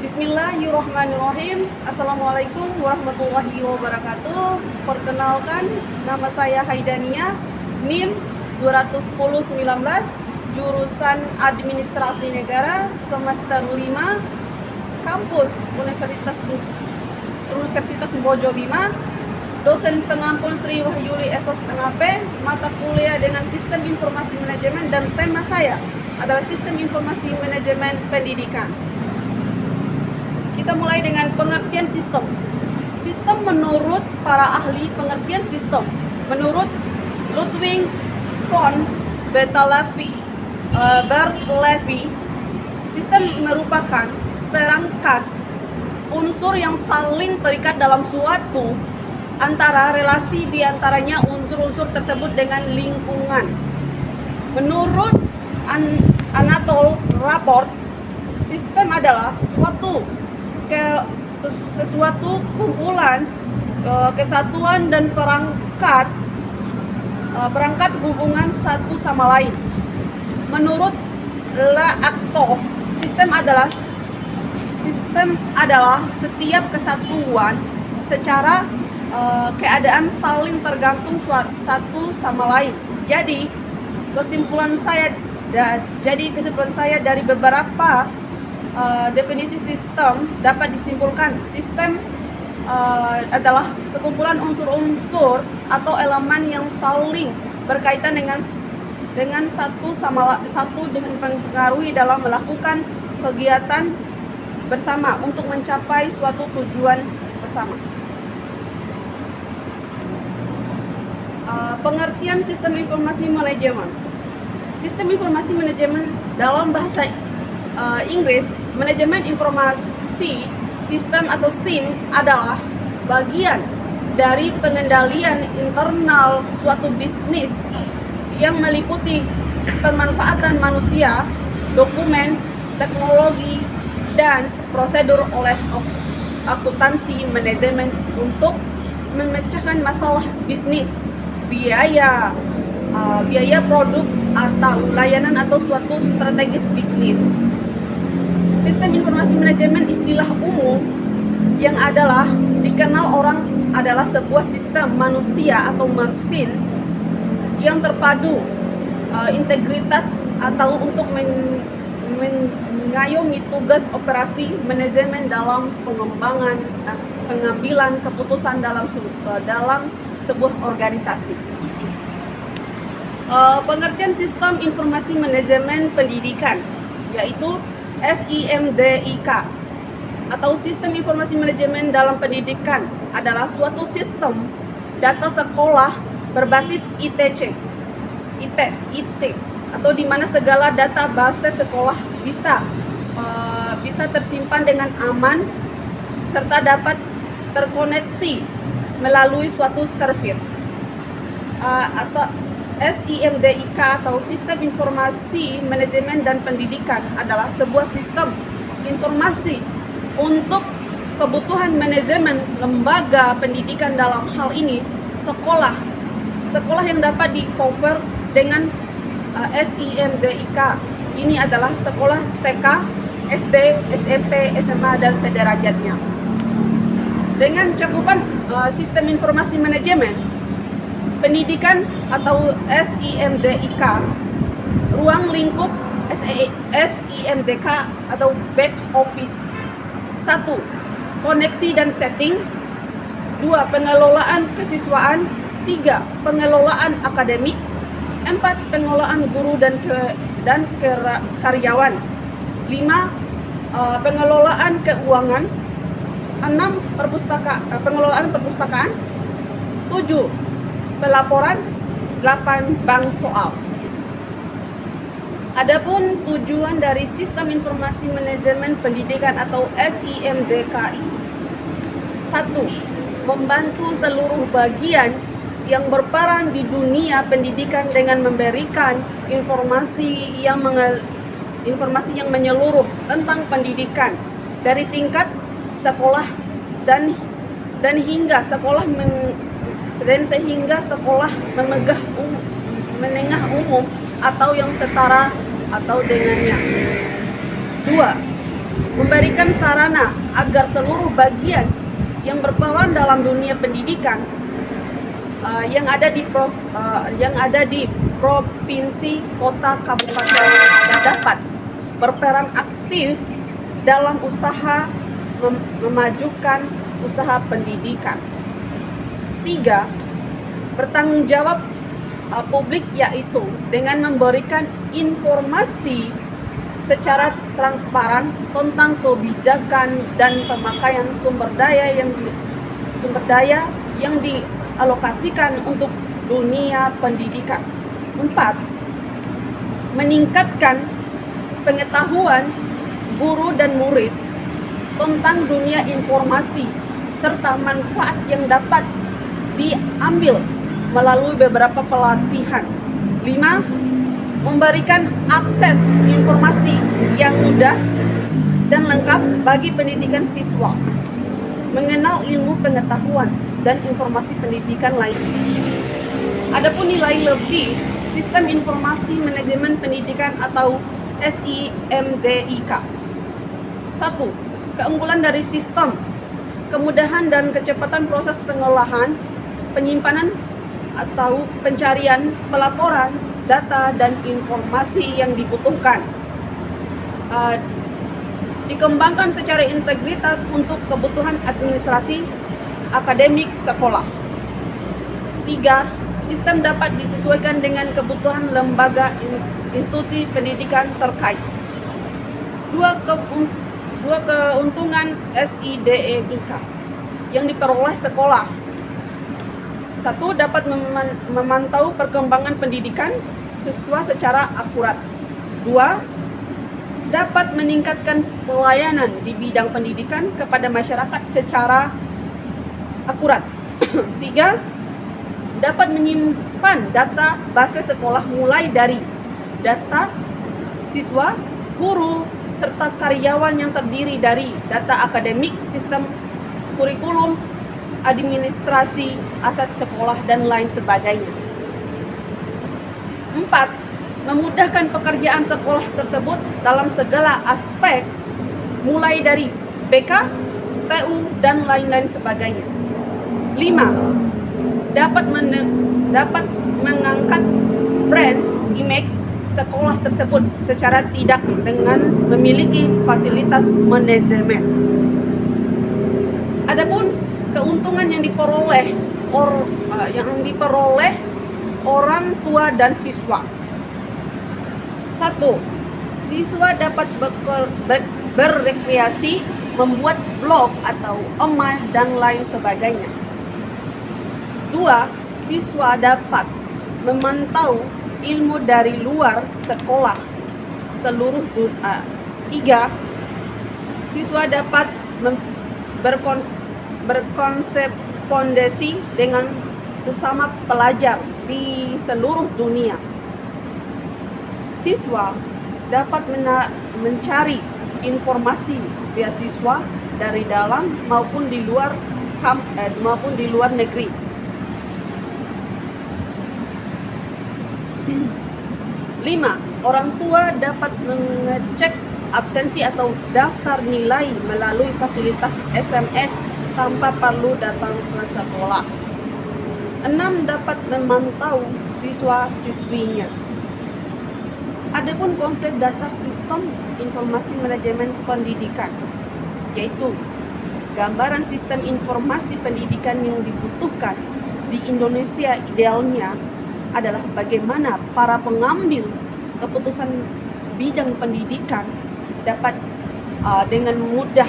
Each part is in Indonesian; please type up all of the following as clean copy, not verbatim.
Bismillahirrahmanirrahim. Assalamualaikum warahmatullahi wabarakatuh. Perkenalkan, nama saya Haidania, NIM 21019, jurusan Administrasi Negara, semester 5, kampus Universitas Bojo Bima, dosen pengampun Sri Wahyuli SOS-P, mata kuliah dengan Sistem Informasi Manajemen, dan tema saya adalah Sistem Informasi Manajemen Pendidikan. Kita mulai dengan pengertian sistem. Sistem menurut para ahli pengertian sistem, menurut Ludwig von Bertalanffy, sistem merupakan seperangkat unsur yang saling terikat dalam suatu antara relasi di antaranya unsur-unsur tersebut dengan lingkungan. Menurut Anatol Rapport, sistem adalah sesuatu kumpulan kesatuan dan perangkat hubungan satu sama lain. Menurut Laakov, sistem adalah setiap kesatuan secara keadaan saling tergantung satu sama lain. Jadi kesimpulan saya dari beberapa definisi sistem dapat disimpulkan dengan adalah sekumpulan unsur-unsur atau elemen yang saling berkaitan dengan satu dengan mempengaruhi dalam melakukan kegiatan bersama untuk mencapai suatu tujuan bersama. Pengertian sistem informasi manajemen. Sistem informasi manajemen dalam bahasa Inggris, manajemen informasi sistem atau SIM adalah bagian dari pengendalian internal suatu bisnis yang meliputi pemanfaatan manusia, dokumen, teknologi, dan prosedur oleh akuntansi manajemen untuk memecahkan masalah bisnis, biaya produk atau layanan atau suatu strategis bisnis. Sistem informasi manajemen istilah umum yang dikenal orang adalah sebuah sistem manusia atau mesin yang terpadu integritas atau untuk mengayomi tugas operasi manajemen dalam pengembangan dan pengambilan keputusan dalam sebuah organisasi. Pengertian sistem informasi manajemen pendidikan yaitu SIMDIK atau Sistem Informasi Manajemen dalam Pendidikan adalah suatu sistem data sekolah berbasis IT atau di mana segala data base sekolah bisa tersimpan dengan aman serta dapat terkoneksi melalui suatu server. Atau SIMDIK atau Sistem Informasi Manajemen dan Pendidikan adalah sebuah sistem informasi untuk kebutuhan manajemen lembaga pendidikan, dalam hal ini sekolah yang dapat di-cover dengan SIMDIK. Ini adalah sekolah TK, SD, SMP, SMA, dan sederajatnya. Dengan cakupan sistem informasi manajemen pendidikan atau SIMDIK, ruang lingkup SIMDK atau back office. 1. Koneksi dan setting. 2. Pengelolaan kesiswaan. 3. Pengelolaan akademik. 4. Pengelolaan guru dan karyawan. 5. Pengelolaan keuangan. 6. Pengelolaan perpustakaan. 7. Pelaporan. 8. Bank soal. Adapun tujuan dari Sistem Informasi Manajemen Pendidikan atau SIMDKI. 1. Membantu seluruh bagian yang berperan di dunia pendidikan dengan memberikan informasi yang menyeluruh tentang pendidikan dari tingkat sekolah dan hingga sekolah sehingga sekolah menengah umum atau yang setara atau dengannya. 2. memberikan sarana agar seluruh bagian yang berperan dalam dunia pendidikan yang ada di provinsi, kota, kabupaten agar dapat berperan aktif dalam usaha memajukan usaha pendidikan. 3. Bertanggung jawab publik, yaitu dengan memberikan informasi secara transparan tentang kebijakan dan pemakaian sumber daya yang dialokasikan untuk dunia pendidikan. 4. Meningkatkan pengetahuan guru dan murid tentang dunia informasi serta manfaat yang dapat diambil melalui beberapa pelatihan. 5. Memberikan akses informasi yang mudah dan lengkap bagi pendidikan siswa, mengenal ilmu pengetahuan dan informasi pendidikan lain. Adapun nilai lebih Sistem Informasi Manajemen Pendidikan atau SIMDIK. 1. Keunggulan dari sistem: kemudahan dan kecepatan proses pengolahan, penyimpanan atau pencarian, pelaporan, data dan informasi yang dibutuhkan. Dikembangkan secara integritas untuk kebutuhan administrasi akademik sekolah. 3. Sistem dapat disesuaikan dengan kebutuhan lembaga institusi pendidikan terkait. 2. Keuntungan SIDMIK yang diperoleh sekolah. 1. Dapat memantau perkembangan pendidikan siswa secara akurat. 2. Dapat meningkatkan pelayanan di bidang pendidikan kepada masyarakat secara akurat. 3. Dapat menyimpan data base sekolah mulai dari data siswa, guru, serta karyawan yang terdiri dari data akademik, sistem kurikulum, administrasi, aset sekolah, dan lain sebagainya. 4. Memudahkan pekerjaan sekolah tersebut dalam segala aspek, mulai dari BK, TU, dan lain-lain sebagainya. 5. Dapat mengangkat brand image sekolah tersebut secara tidak dengan memiliki fasilitas manajemen. Adapun keuntungan yang diperoleh orang tua dan siswa. 1. Siswa dapat berrekreasi, membuat blog atau email dan lain sebagainya. 2. Siswa dapat memantau ilmu dari luar sekolah seluruh dunia. 3. Siswa dapat berkonsepondasi dengan sesama pelajar di seluruh dunia. Siswa dapat mencari informasi beasiswa dari dalam maupun di luar negeri. 5. Orang tua dapat mengecek absensi atau daftar nilai melalui fasilitas SMS tanpa perlu datang ke sekolah. 6. Dapat memantau siswa-siswinya. Adapun konsep dasar sistem informasi manajemen pendidikan, yaitu gambaran sistem informasi pendidikan yang dibutuhkan di Indonesia idealnya adalah bagaimana para pengambil keputusan bidang pendidikan dapat dengan mudah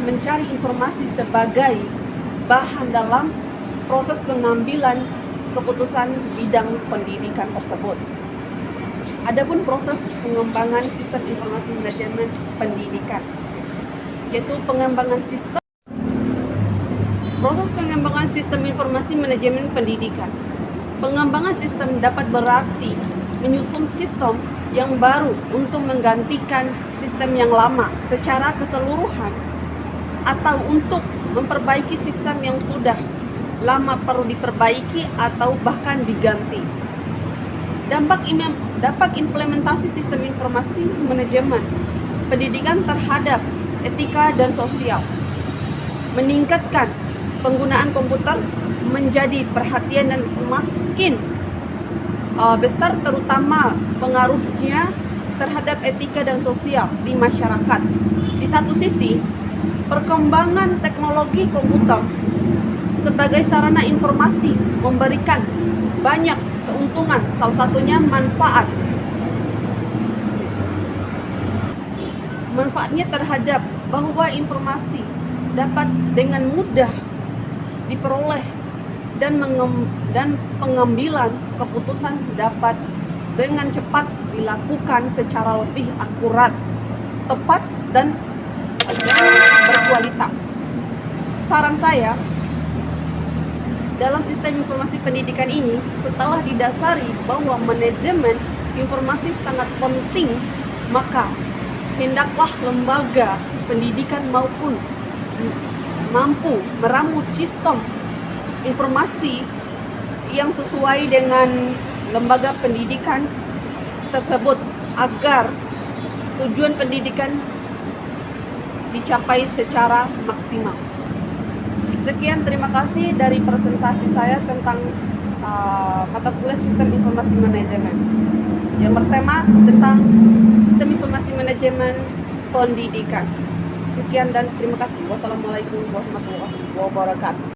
mencari informasi sebagai bahan dalam proses pengambilan keputusan bidang pendidikan tersebut. Adapun proses pengembangan sistem informasi manajemen pendidikan, yaitu proses pengembangan sistem informasi manajemen pendidikan. Pengembangan sistem dapat berarti menyusun sistem yang baru untuk menggantikan sistem yang lama secara keseluruhan atau untuk memperbaiki sistem yang sudah lama perlu diperbaiki atau bahkan diganti. Dampak implementasi sistem informasi manajemen pendidikan terhadap etika dan sosial, meningkatkan penggunaan komputer menjadi perhatian dan semakin besar, terutama pengaruhnya terhadap etika dan sosial di masyarakat. Di satu sisi, perkembangan teknologi komputer sebagai sarana informasi memberikan banyak keuntungan, salah satunya manfaatnya terhadap bahwa informasi dapat dengan mudah diperoleh dan pengambilan keputusan dapat dengan cepat dilakukan secara lebih akurat, tepat, dan berkualitas. Saran saya, dalam sistem informasi pendidikan ini, setelah didasari bahwa manajemen informasi sangat penting, maka hendaklah lembaga pendidikan mampu meramu sistem informasi yang sesuai dengan lembaga pendidikan tersebut agar tujuan pendidikan dicapai secara maksimal. Sekian, terima kasih dari presentasi saya tentang mata kuliah Sistem Informasi Manajemen yang bertema tentang Sistem Informasi Manajemen Pendidikan. Sekian dan terima kasih. Wassalamualaikum warahmatullahi wabarakatuh.